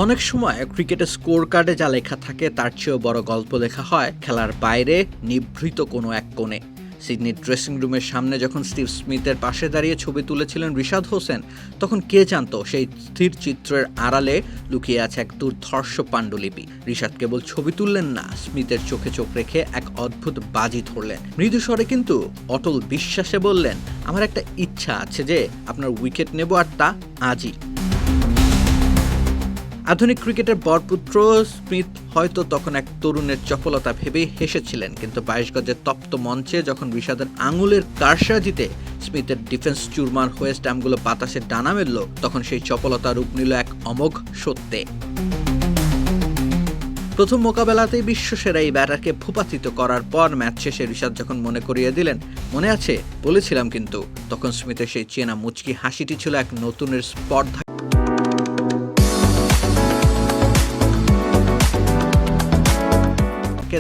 অনেক সময় ক্রিকেটের স্কোর কার্ডে যা লেখা থাকে তার চেয়েও বড় গল্প লেখা হয় খেলার বাইরে নিভৃত কোনো এক কোণে। সিডনির ড্রেসিং রুমের সামনে যখন স্টিভ স্মিথের পাশে দাঁড়িয়ে ছবি তুলেছিলেন রিশাদ হোসেন, তখন কে জানতো সেই স্থির চিত্রের আড়ালে লুকিয়ে আছে এক দুর্ধর্ষ পাণ্ডুলিপি। রিশাদ কেবল ছবি তুললেন না, স্মিথের চোখে চোখ রেখে এক অদ্ভুত বাজি ধরলেন। মৃদু স্বরে কিন্তু অটল বিশ্বাসে বললেন, আমার একটা ইচ্ছা আছে যে আপনার উইকেট নেব, আর তা আজই। আধুনিক ক্রিকেটের বরপুত্র স্মিথ হয়তো তখন এক তরুণের চপলতা ভেবেই হেসেছিলেন, কিন্তু ২২ গজের তপ্ত মঞ্চে যখন রিশাদের আঙুলের কারসাজিতে স্মিথের ডিফেন্স চুরমার হয়ে স্ট্যাম্পগুলো বাতাসে ডানা মেলল, তখন সেই চপলতা রূপ নিল এক অমোঘ সত্যে। প্রথম মোকাবেলাতেই বিশ্বসেরা এই ব্যাটারকে ভূপাতিত করার পর ম্যাচ শেষে রিশাদ যখন মনে করিয়ে দিলেন, মনে আছে বলেছিলাম কিন্তু, তখন স্মিথের সেই চেনা মুচকি হাসিটি ছিল এক নতুনের স্পর্ধা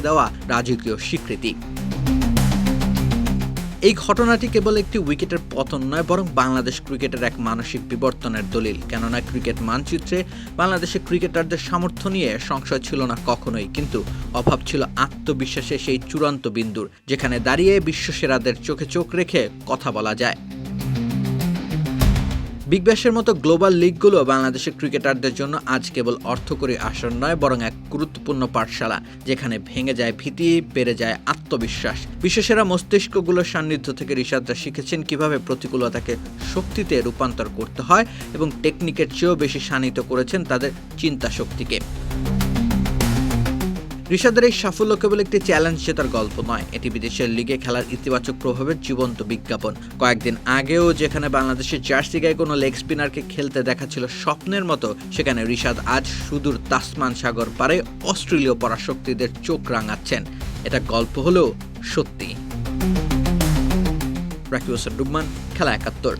দেওয়া রাজকীয় স্বীকৃতি। এই ঘটনাটি কেবল একটি উইকেটের পতন নয়, বরং বাংলাদেশ ক্রিকেটের এক মানসিক বিবর্তনের দলিল। কেননা ক্রিকেট মানচিত্রে বাংলাদেশের ক্রিকেটারদের সামর্থ্য নিয়ে সংশয় ছিল না কখনোই, কিন্তু অভাব ছিল আত্মবিশ্বাসের সেই চূড়ান্ত বিন্দুর, যেখানে দাঁড়িয়ে বিশ্বসেরাদের চোখে চোখ রেখে কথা বলা যায়। বিগ ব্যাশের মতো গ্লোবাল লিগগুলো বাংলাদেশের ক্রিকেটারদের জন্য আজ কেবল অর্থকরী আসন নয়, বরং এক গুরুত্বপূর্ণ পাঠশালা, যেখানে ভেঙে যায় ভীতি, বেড়ে যায় আত্মবিশ্বাস। বিশ্বসেরা মস্তিষ্কগুলোর সান্নিধ্য থেকে রিশাদরা শিখেছেন কিভাবে প্রতিকূলতাকে শক্তিতে রূপান্তর করতে হয়, এবং টেকনিকের চেয়েও বেশি শানিত করেছেন তাদের চিন্তা শক্তিকে। রিশাদের এই সাফল্য কেবল একটি চ্যালেঞ্জ জেতার গল্প নয়, এটি বিদেশের লিগে খেলার ইতিবাচক প্রভাবের জীবন্ত বিজ্ঞাপন। কয়েকদিন আগেও যেখানে বাংলাদেশের জার্সি গায়ে কোনো লেগ স্পিনারকে খেলতে দেখা ছিল স্বপ্নের মতো, সেখানে রিশাদ আজ সুদূর তাসমান সাগর পারে অস্ট্রেলীয় পরাশক্তিদের চোখ রাঙাচ্ছেন। এটা গল্প হলেও সত্যি। রাকিব হোসেন রুম্মান, খেলা ৭১।